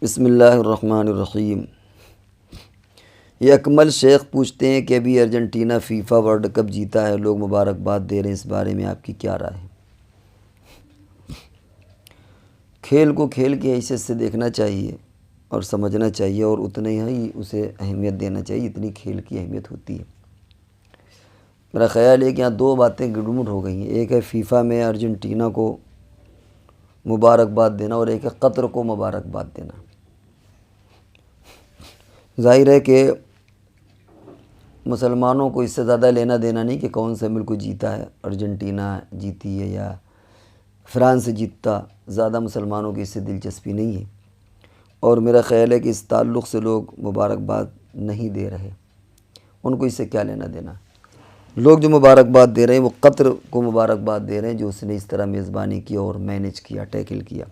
بسم اللہ الرحمن الرحیم۔ یہ اکمل شیخ پوچھتے ہیں کہ ابھی ارجنٹینا فیفا ورلڈ کپ جیتا ہے، لوگ مبارکباد دے رہے ہیں، اس بارے میں آپ کی کیا رائے ہے؟ کھیل کو کھیل کی حیثیت سے دیکھنا چاہیے اور سمجھنا چاہیے، اور اتنے ہی اسے اہمیت دینا چاہیے جتنی کھیل کی اہمیت ہوتی ہے۔ میرا خیال ہے کہ یہاں دو باتیں گڑبڑ ہو گئی ہیں، ایک ہے فیفا میں ارجنٹینا کو مبارکباد دینا اور ایک ہے قطر کو مبارکباد دینا۔ ظاہر ہے کہ مسلمانوں کو اس سے زیادہ لینا دینا نہیں کہ کون سا ملک جیتا ہے، ارجنٹینا جیتی ہے یا فرانس جیتا، زیادہ مسلمانوں کی اس سے دلچسپی نہیں ہے، اور میرا خیال ہے کہ اس تعلق سے لوگ مبارکباد نہیں دے رہے، ان کو اس سے کیا لینا دینا۔ لوگ جو مبارکباد دے رہے ہیں وہ قطر کو مبارکباد دے رہے ہیں جو اس نے اس طرح میزبانی کی اور مینیج کیا، ٹیکل کیا۔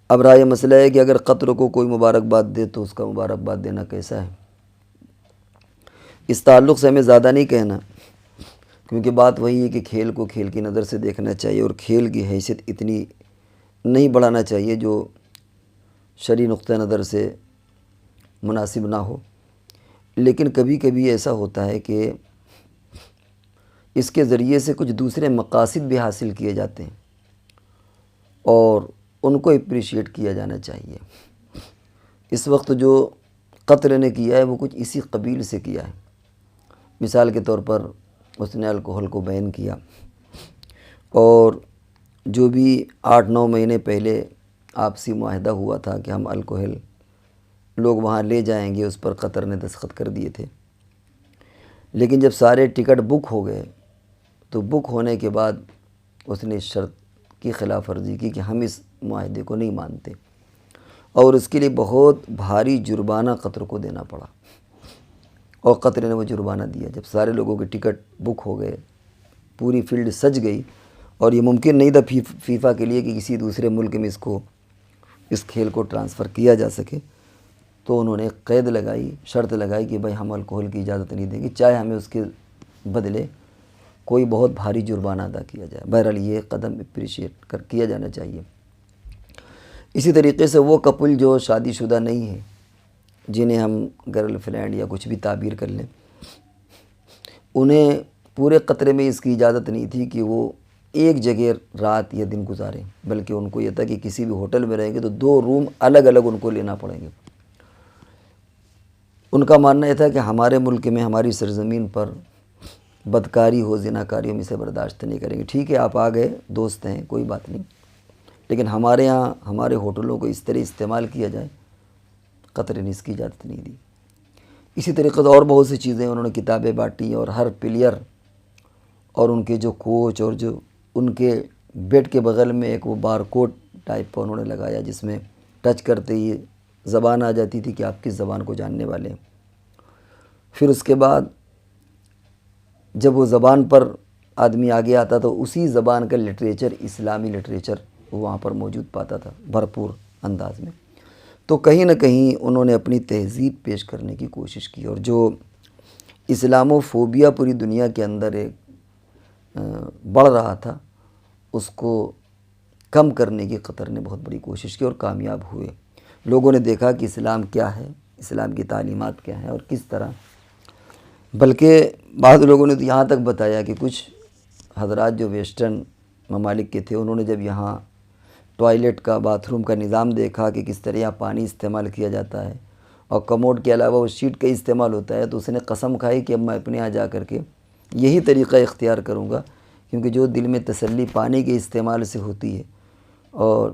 اب رہا یہ مسئلہ ہے کہ اگر قطر کو کوئی مبارکباد دے تو اس کا مبارکباد دینا کیسا ہے، اس تعلق سے ہمیں زیادہ نہیں کہنا، کیونکہ بات وہی ہے کہ کھیل کو کھیل کی نظر سے دیکھنا چاہیے اور کھیل کی حیثیت اتنی نہیں بڑھانا چاہیے جو شرعی نقطہ نظر سے مناسب نہ ہو۔ لیکن کبھی کبھی ایسا ہوتا ہے کہ اس کے ذریعے سے کچھ دوسرے مقاصد بھی حاصل کیے جاتے ہیں اور ان کو اپریشیٹ کیا جانا چاہیے۔ اس وقت جو قطر نے کیا ہے وہ کچھ اسی قبیل سے کیا ہے۔ مثال کے طور پر اس نے الکوہل کو بین کیا، اور جو بھی 8-9 مہینے پہلے آپسی معاہدہ ہوا تھا کہ ہم الکوہل لوگ وہاں لے جائیں گے، اس پر قطر نے دستخط کر دیے تھے، لیکن جب سارے ٹکٹ بک ہو گئے تو بک ہونے کے بعد اس نے اس شرط کی خلاف ورزی کی کہ ہم اس معاہدے کو نہیں مانتے، اور اس کے لیے بہت بھاری جرمانہ قطر کو دینا پڑا، اور قطر نے وہ جرمانہ دیا۔ جب سارے لوگوں کے ٹکٹ بک ہو گئے، پوری فیلڈ سج گئی، اور یہ ممکن نہیں تھا فیفا کے لیے کہ کسی دوسرے ملک میں اس کھیل کو ٹرانسفر کیا جا سکے، تو انہوں نے قید لگائی، شرط لگائی کہ بھائی ہم الکوہل کی اجازت نہیں دیں گے، چاہے ہمیں اس کے بدلے کوئی بہت بھاری جرمانہ ادا کیا جائے۔ بہرحال یہ قدم اپریشیٹ کیا جانا چاہیے۔ اسی طریقے سے وہ کپل جو شادی شدہ نہیں ہے، جنہیں ہم گرل فرینڈ یا کچھ بھی تعبیر کر لیں، انہیں پورے قطر میں اس کی اجازت نہیں تھی کہ وہ ایک جگہ رات یا دن گزاریں، بلکہ ان کو یہ تھا کہ کسی بھی ہوٹل میں رہیں گے تو 2 روم الگ الگ ان کو لینا پڑیں گے۔ ان کا ماننا یہ تھا کہ ہمارے ملک میں، ہماری سرزمین پر بدکاری ہو، زناکاری ہم اسے برداشت نہیں کریں گے۔ ٹھیک ہے، آپ آ گئے، دوست ہیں، کوئی بات نہیں، لیکن ہمارے یہاں ہمارے ہوٹلوں کو اس طرح استعمال کیا جائے، قطر نے اس کی اجازت نہیں دی۔ اسی طریقے سے اور بہت سی چیزیں انہوں نے کتابیں بانٹی، اور ہر پلیئر اور ان کے جو کوچ اور جو ان کے بیٹ کے بغل میں ایک وہ بار کوڈ ٹائپ کا انہوں نے لگایا، جس میں ٹچ کرتے ہی زبان آ جاتی تھی کہ آپ کس زبان کو جاننے والے ہیں۔ پھر اس کے بعد جب وہ زبان پر آدمی آگے آتا تو اسی زبان کا لٹریچر، اسلامی لٹریچر وہاں پر موجود پاتا تھا بھرپور انداز میں۔ تو کہیں نہ کہیں انہوں نے اپنی تہذیب پیش کرنے کی کوشش کی، اور جو اسلامو فوبیا پوری دنیا کے اندر ایک بڑھ رہا تھا، اس کو کم کرنے کی قطر نے بہت بڑی کوشش کی اور کامیاب ہوئے۔ لوگوں نے دیکھا کہ اسلام کیا ہے، اسلام کی تعلیمات کیا ہیں اور کس طرح، بلکہ بعض لوگوں نے تو یہاں تک بتایا کہ کچھ حضرات جو ویسٹرن ممالک کے تھے، انہوں نے جب یہاں ٹوائلٹ کا، باتھ روم کا نظام دیکھا کہ کس طرح یہاں پانی استعمال کیا جاتا ہے اور کموڈ کے علاوہ وہ شیٹ کا استعمال ہوتا ہے، تو اس نے قسم کھائی کہ اب میں اپنے یہاں جا کر کے یہی طریقہ اختیار کروں گا، کیونکہ جو دل میں تسلی پانی کے استعمال سے ہوتی ہے، اور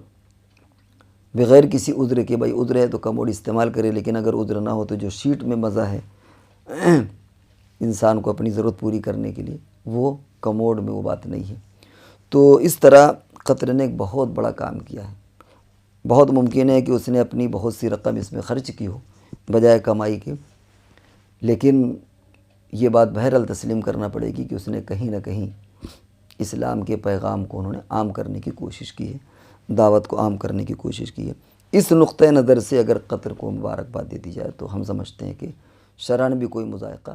بغیر کسی عذر کے، بھائی عذر ہے تو کموڈ استعمال کرے، لیکن اگر عذر نہ ہو تو جو شیٹ میں مزہ ہے انسان کو اپنی ضرورت پوری کرنے کے لیے، وہ کموڈ میں وہ بات نہیں ہے۔ تو اس طرح قطر نے ایک بہت بڑا کام کیا ہے۔ بہت ممکن ہے کہ اس نے اپنی بہت سی رقم اس میں خرچ کی ہو بجائے کمائی کے، لیکن یہ بات بہرحال تسلیم کرنا پڑے گی کہ اس نے کہیں نہ کہیں اسلام کے پیغام کو انہوں نے عام کرنے کی کوشش کی ہے، دعوت کو عام کرنے کی کوشش کی ہے۔ اس نقطۂ نظر سے اگر قطر کو مبارکباد دے دی جائے تو ہم سمجھتے ہیں کہ شرعاً بھی کوئی مضائقہ